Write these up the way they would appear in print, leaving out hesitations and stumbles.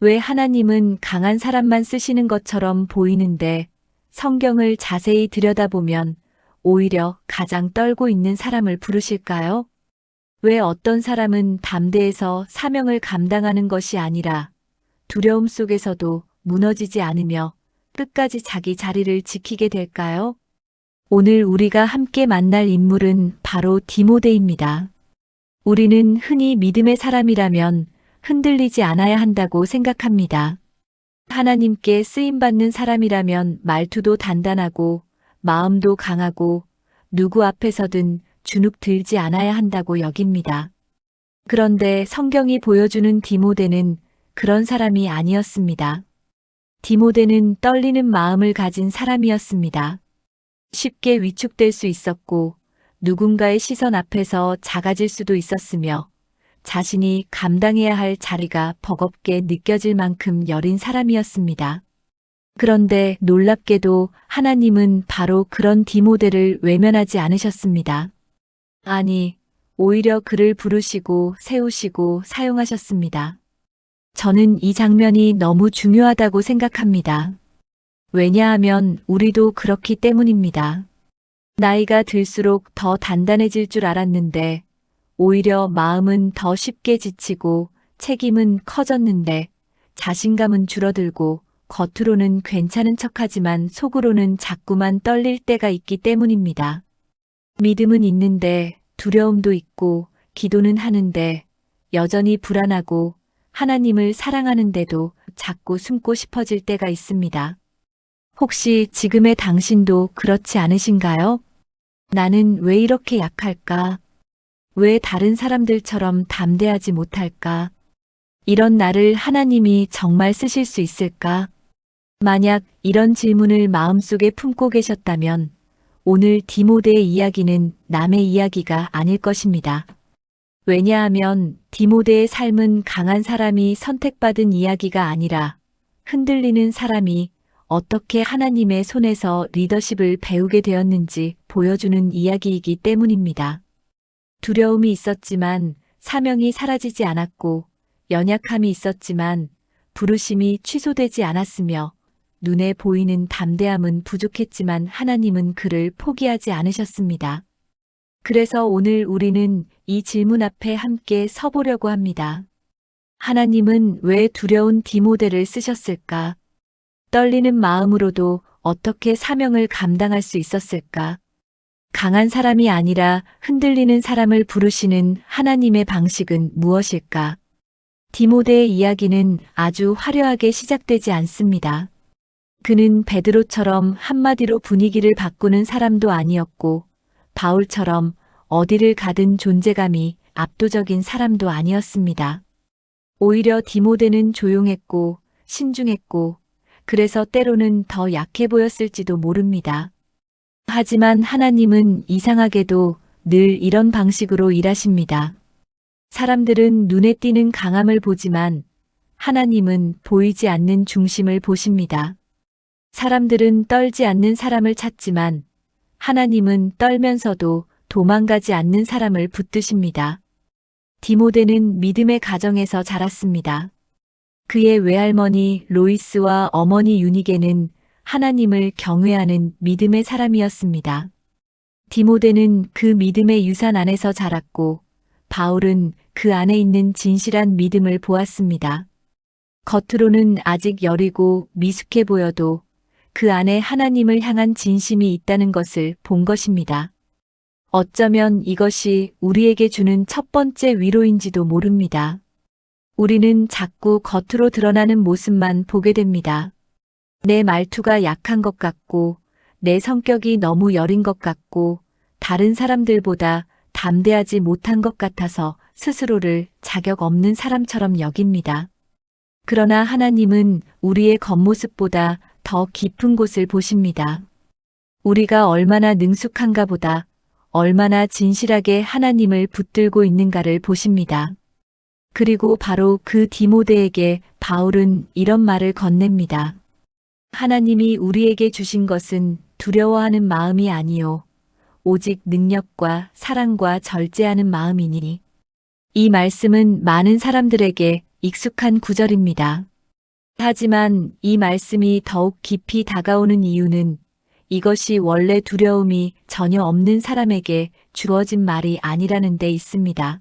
왜 하나님은 강한 사람만 쓰시는 것처럼 보이는데 성경을 자세히 들여다보면 오히려 가장 떨고 있는 사람을 부르실까요? 왜 어떤 사람은 담대해서 사명을 감당하는 것이 아니라 두려움 속에서도 무너지지 않으며 끝까지 자기 자리를 지키게 될까요? 오늘 우리가 함께 만날 인물은 바로 디모데입니다. 우리는 흔히 믿음의 사람이라면 흔들리지 않아야 한다고 생각합니다. 하나님께 쓰임받는 사람이라면 말투도 단단하고 마음도 강하고 누구 앞에서든 주눅 들지 않아야 한다고 여깁니다. 그런데 성경이 보여주는 디모데는 그런 사람이 아니었습니다. 디모데는 떨리는 마음을 가진 사람이었습니다. 쉽게 위축될 수 있었고 누군가의 시선 앞에서 작아질 수도 있었으며 자신이 감당해야 할 자리가 버겁게 느껴질 만큼 여린 사람이었습니다. 그런데 놀랍게도 하나님은 바로 그런 디모데를 외면하지 않으셨습니다. 아니, 오히려 그를 부르시고 세우시고 사용하셨습니다. 저는 이 장면이 너무 중요하다고 생각합니다. 왜냐하면 우리도 그렇기 때문입니다. 나이가 들수록 더 단단해질 줄 알았는데 오히려 마음은 더 쉽게 지치고 책임은 커졌는데 자신감은 줄어들고 겉으로는 괜찮은 척하지만 속으로는 자꾸만 떨릴 때가 있기 때문입니다. 믿음은 있는데 두려움도 있고 기도는 하는데 여전히 불안하고 하나님을 사랑하는데도 자꾸 숨고 싶어질 때가 있습니다. 혹시 지금의 당신도 그렇지 않으신가요? 나는 왜 이렇게 약할까? 왜 다른 사람들처럼 담대하지 못할까? 이런 나를 하나님이 정말 쓰실 수 있을까? 만약 이런 질문을 마음속에 품고 계셨다면 오늘 디모데의 이야기는 남의 이야기가 아닐 것입니다. 왜냐하면 디모데의 삶은 강한 사람이 선택받은 이야기가 아니라 흔들리는 사람이 어떻게 하나님의 손에서 리더십을 배우게 되었는지 보여주는 이야기이기 때문입니다. 두려움이 있었지만 사명이 사라지지 않았고 연약함이 있었지만 부르심이 취소되지 않았으며 눈에 보이는 담대함은 부족했지만 하나님은 그를 포기하지 않으셨습니다. 그래서 오늘 우리는 이 질문 앞에 함께 서보려고 합니다. 하나님은 왜 두려운 디모데를 쓰셨을까? 떨리는 마음으로도 어떻게 사명을 감당할 수 있었을까? 강한 사람이 아니라 흔들리는 사람을 부르시는 하나님의 방식은 무엇일까? 디모데의 이야기는 아주 화려하게 시작되지 않습니다. 그는 베드로처럼 한마디로 분위기를 바꾸는 사람도 아니었고 바울처럼 어디를 가든 존재감이 압도적인 사람도 아니었습니다. 오히려 디모데는 조용했고 신중했고 그래서 때로는 더 약해 보였을지도 모릅니다. 하지만 하나님은 이상하게도 늘 이런 방식으로 일하십니다. 사람들은 눈에 띄는 강함을 보지만 하나님은 보이지 않는 중심을 보십니다. 사람들은 떨지 않는 사람을 찾지만 하나님은 떨면서도 도망가지 않는 사람을 붙드십니다. 디모데는 믿음의 가정에서 자랐습니다. 그의 외할머니 로이스와 어머니 유니게는 하나님을 경외하는 믿음의 사람이었습니다. 디모데는 그 믿음의 유산 안에서 자랐고 바울은 그 안에 있는 진실한 믿음을 보았습니다. 겉으로는 아직 여리고 미숙해 보여도 그 안에 하나님을 향한 진심이 있다는 것을 본 것입니다. 어쩌면 이것이 우리에게 주는 첫 번째 위로인지도 모릅니다. 우리는 자꾸 겉으로 드러나는 모습만 보게 됩니다. 내 말투가 약한 것 같고, 내 성격이 너무 여린 것 같고, 다른 사람들보다 담대하지 못한 것 같아서 스스로를 자격 없는 사람처럼 여깁니다. 그러나 하나님은 우리의 겉모습보다 더 깊은 곳을 보십니다. 우리가 얼마나 능숙한가 보다 얼마나 진실하게 하나님을 붙들고 있는가를 보십니다. 그리고 바로 그 디모데에게 바울은 이런 말을 건넵니다. 하나님이 우리에게 주신 것은 두려워하는 마음이 아니요 오직 능력과 사랑과 절제하는 마음이니. 이 말씀은 많은 사람들에게 익숙한 구절입니다. 하지만 이 말씀이 더욱 깊이 다가오는 이유는 이것이 원래 두려움이 전혀 없는 사람에게 주어진 말이 아니라는 데 있습니다.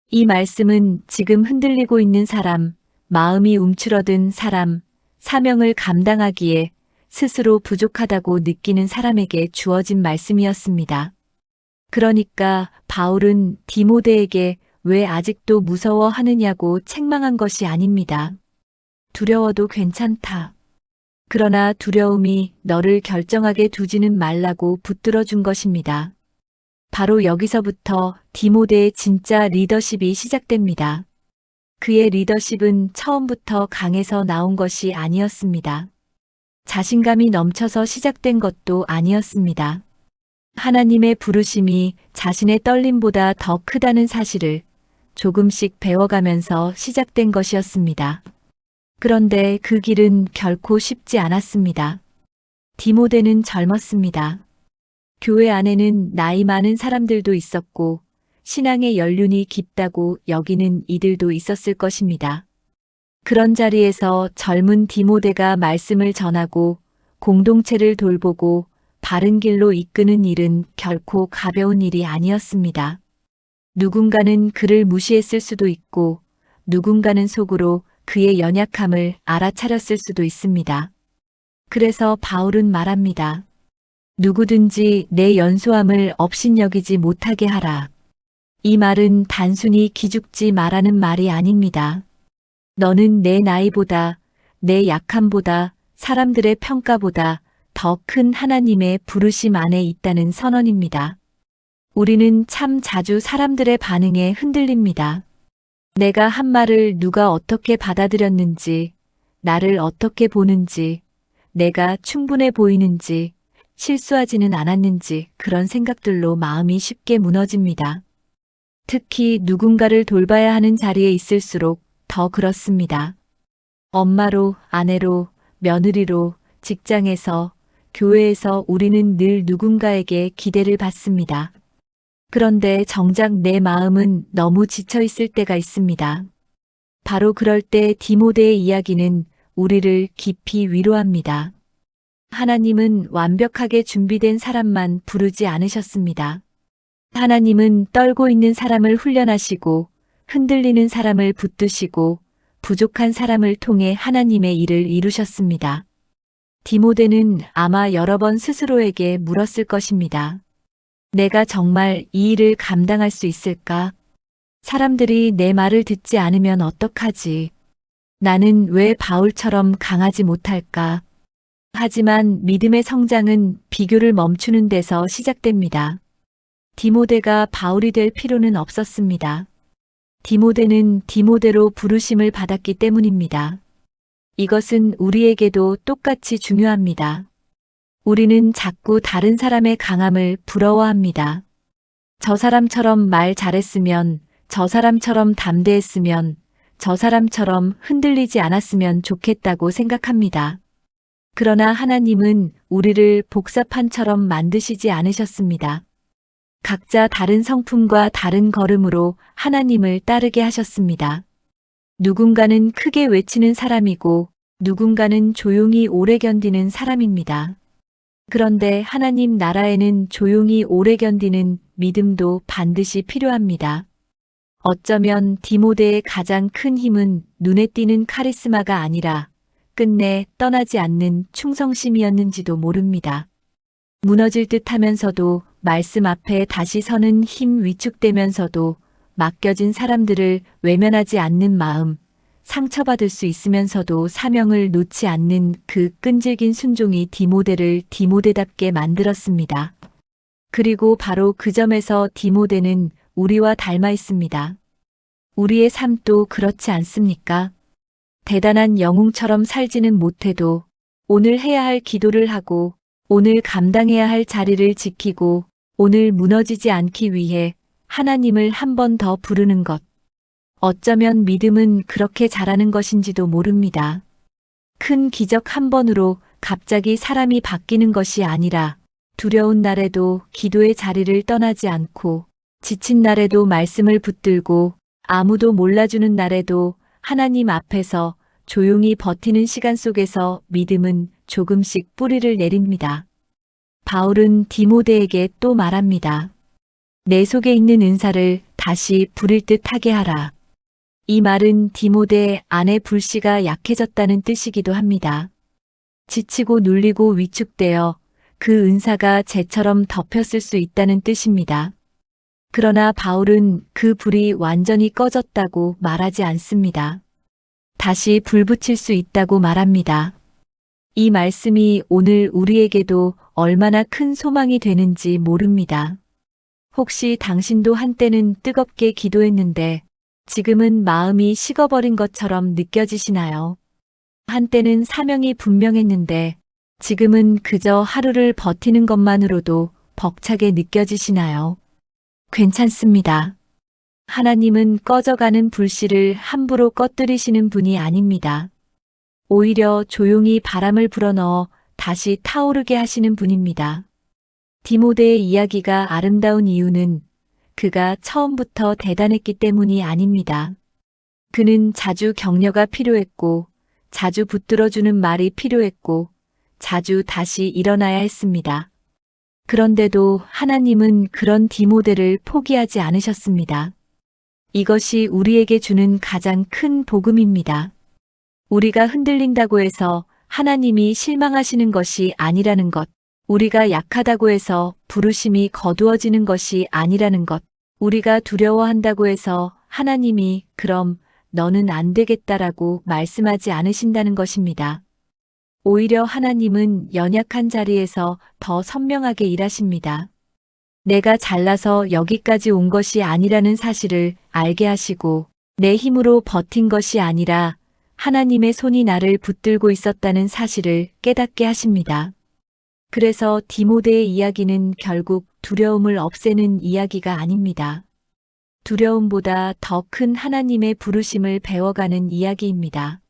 이 말씀은 지금 흔들리고 있는 사람, 마음이 움츠러든 사람, 사명을 감당하기에 스스로 부족하다고 느끼는 사람에게 주어진 말씀이었습니다. 그러니까 바울은 디모데에게 왜 아직도 무서워하느냐고 책망한 것이 아닙니다. 두려워도 괜찮다. 그러나 두려움이 너를 결정하게 두지는 말라고 붙들어 준 것입니다. 바로 여기서부터 디모데의 진짜 리더십이 시작됩니다. 그의 리더십은 처음부터 강해서 나온 것이 아니었습니다. 자신감이 넘쳐서 시작된 것도 아니었습니다. 하나님의 부르심이 자신의 떨림보다 더 크다는 사실을 조금씩 배워가면서 시작된 것이었습니다. 그런데 그 길은 결코 쉽지 않았습니다. 디모데는 젊었습니다. 교회 안에는 나이 많은 사람들도 있었고 신앙의 연륜이 깊다고 여기는 이들도 있었을 것입니다. 그런 자리에서 젊은 디모데가 말씀을 전하고 공동체를 돌보고 바른 길로 이끄는 일은 결코 가벼운 일이 아니었습니다. 누군가는 그를 무시했을 수도 있고 누군가는 속으로 그의 연약함을 알아차렸을 수도 있습니다. 그래서 바울은 말합니다. 누구든지 내 연소함을 업신여기지 못하게 하라. 이 말은 단순히 기죽지 말라는 말이 아닙니다. 너는 내 나이보다, 내 약함보다, 사람들의 평가보다 더 큰 하나님의 부르심 안에 있다는 선언입니다. 우리는 참 자주 사람들의 반응에 흔들립니다. 내가 한 말을 누가 어떻게 받아들였는지, 나를 어떻게 보는지, 내가 충분해 보이는지, 실수하지는 않았는지 그런 생각들로 마음이 쉽게 무너집니다. 특히 누군가를 돌봐야 하는 자리에 있을수록 더 그렇습니다. 엄마로, 아내로, 며느리로, 직장에서, 교회에서 우리는 늘 누군가에게 기대를 받습니다. 그런데 정작 내 마음은 너무 지쳐 있을 때가 있습니다. 바로 그럴 때 디모데의 이야기는 우리를 깊이 위로합니다. 하나님은 완벽하게 준비된 사람만 부르지 않으셨습니다. 하나님은 떨고 있는 사람을 훈련하시고 흔들리는 사람을 붙드시고 부족한 사람을 통해 하나님의 일을 이루셨습니다. 디모데는 아마 여러 번 스스로에게 물었을 것입니다. 내가 정말 이 일을 감당할 수 있을까? 사람들이 내 말을 듣지 않으면 어떡하지? 나는 왜 바울처럼 강하지 못할까? 하지만 믿음의 성장은 비교를 멈추는 데서 시작됩니다. 디모데가 바울이 될 필요는 없었습니다. 디모데는 디모데로 부르심을 받았기 때문입니다. 이것은 우리에게도 똑같이 중요합니다. 우리는 자꾸 다른 사람의 강함을 부러워합니다. 저 사람처럼 말 잘했으면, 저 사람처럼 담대했으면, 저 사람처럼 흔들리지 않았으면 좋겠다고 생각합니다. 그러나 하나님은 우리를 복사판처럼 만드시지 않으셨습니다. 각자 다른 성품과 다른 걸음으로 하나님을 따르게 하셨습니다. 누군가는 크게 외치는 사람이고 누군가는 조용히 오래 견디는 사람입니다. 그런데 하나님 나라에는 조용히 오래 견디는 믿음도 반드시 필요합니다. 어쩌면 디모데의 가장 큰 힘은 눈에 띄는 카리스마가 아니라 끝내 떠나지 않는 충성심이었는지도 모릅니다. 무너질 듯 하면서도 말씀 앞에 다시 서는 힘 위축되면서도 맡겨진 사람들을 외면하지 않는 마음, 상처받을 수 있으면서도 사명을 놓지 않는 그 끈질긴 순종이 디모데를 디모데답게 만들었습니다. 그리고 바로 그 점에서 디모데는 우리와 닮아 있습니다. 우리의 삶도 그렇지 않습니까? 대단한 영웅처럼 살지는 못해도 오늘 해야 할 기도를 하고 오늘 감당해야 할 자리를 지키고 오늘 무너지지 않기 위해 하나님을 한 번 더 부르는 것. 어쩌면 믿음은 그렇게 자라는 것인지도 모릅니다. 큰 기적 한 번으로 갑자기 사람이 바뀌는 것이 아니라 두려운 날에도 기도의 자리를 떠나지 않고 지친 날에도 말씀을 붙들고 아무도 몰라주는 날에도 하나님 앞에서 조용히 버티는 시간 속에서 믿음은 조금씩 뿌리를 내립니다. 바울은 디모데에게 또 말합니다. 내 속에 있는 은사를 다시 부릴 듯 하게 하라. 이 말은 디모데 안에 불씨가 약해졌다는 뜻이기도 합니다. 지치고 눌리고 위축되어 그 은사가 재처럼 덮였을 수 있다는 뜻입니다. 그러나 바울은 그 불이 완전히 꺼졌다고 말하지 않습니다. 다시 불 붙일 수 있다고 말합니다. 이 말씀이 오늘 우리에게도 얼마나 큰 소망이 되는지 모릅니다. 혹시 당신도 한때는 뜨겁게 기도했는데 지금은 마음이 식어버린 것처럼 느껴지시나요? 한때는 사명이 분명했는데 지금은 그저 하루를 버티는 것만으로도 벅차게 느껴지시나요? 괜찮습니다. 하나님은 꺼져가는 불씨를 함부로 꺼뜨리시는 분이 아닙니다. 오히려 조용히 바람을 불어넣어 다시 타오르게 하시는 분입니다. 디모데의 이야기가 아름다운 이유는 그가 처음부터 대단했기 때문이 아닙니다. 그는 자주 격려가 필요했고, 자주 붙들어주는 말이 필요했고, 자주 다시 일어나야 했습니다. 그런데도 하나님은 그런 디모데를 포기하지 않으셨습니다. 이것이 우리에게 주는 가장 큰 복음입니다. 우리가 흔들린다고 해서 하나님이 실망하시는 것이 아니라는 것, 우리가 약하다고 해서 부르심이 거두어지는 것이 아니라는 것, 우리가 두려워한다고 해서 하나님이 그럼 너는 안 되겠다라고 말씀하지 않으신다는 것입니다. 오히려 하나님은 연약한 자리에서 더 선명하게 일하십니다. 내가 잘나서 여기까지 온 것이 아니라는 사실을 알게 하시고 내 힘으로 버틴 것이 아니라 하나님의 손이 나를 붙들고 있었다는 사실을 깨닫게 하십니다. 그래서 디모데의 이야기는 결국 두려움을 없애는 이야기가 아닙니다. 두려움보다 더 큰 하나님의 부르심을 배워가는 이야기입니다.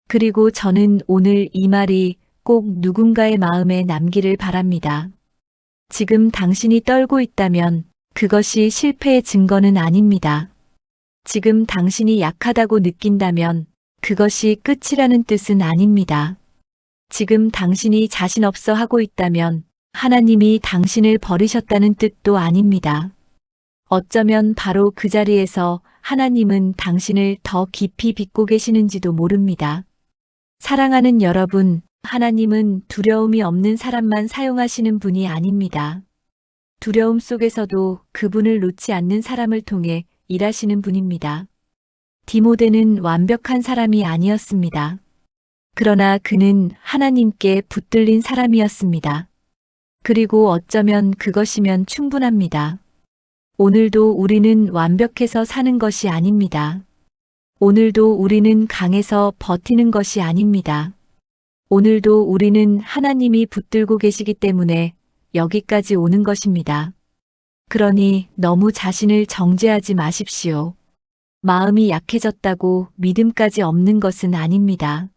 그리고 저는 오늘 이 말이 꼭 누군가의 마음에 남기를 바랍니다. 지금 당신이 떨고 있다면 그것이 실패의 증거는 아닙니다. 지금 당신이 약하다고 느낀다면 그것이 끝이라는 뜻은 아닙니다. 지금 당신이 자신 없어 하고 있다면 하나님이 당신을 버리셨다는 뜻도 아닙니다. 어쩌면 바로 그 자리에서 하나님은 당신을 더 깊이 빚고 계시는지도 모릅니다. 사랑하는 여러분, 하나님은 두려움이 없는 사람만 사용하시는 분이 아닙니다. 두려움 속에서도 그분을 놓지 않는 사람을 통해 일하시는 분입니다. 디모데는 완벽한 사람이 아니었습니다. 그러나 그는 하나님께 붙들린 사람이었습니다. 그리고 어쩌면 그것이면 충분합니다. 오늘도 우리는 완벽해서 사는 것이 아닙니다. 오늘도 우리는 강해서 버티는 것이 아닙니다. 오늘도 우리는 하나님이 붙들고 계시기 때문에 여기까지 오는 것입니다. 그러니 너무 자신을 정죄하지 마십시오. 마음이 약해졌다고 믿음까지 없는 것은 아닙니다.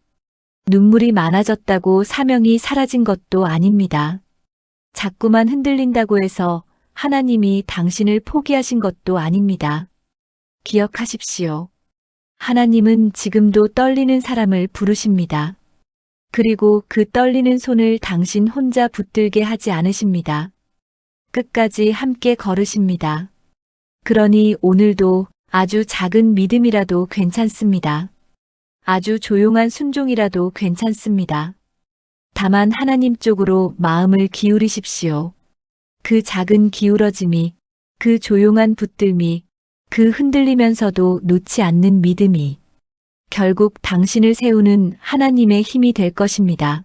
눈물이 많아졌다고 사명이 사라진 것도 아닙니다. 자꾸만 흔들린다고 해서 하나님이 당신을 포기하신 것도 아닙니다. 기억하십시오. 하나님은 지금도 떨리는 사람을 부르십니다. 그리고 그 떨리는 손을 당신 혼자 붙들게 하지 않으십니다. 끝까지 함께 걸으십니다. 그러니 오늘도 아주 작은 믿음이라도 괜찮습니다. 아주 조용한 순종이라도 괜찮습니다. 다만 하나님 쪽으로 마음을 기울이십시오. 그 작은 기울어짐이, 그 조용한 붙들미, 그 흔들리면서도 놓지 않는 믿음이 결국 당신을 세우는 하나님의 힘이 될 것입니다.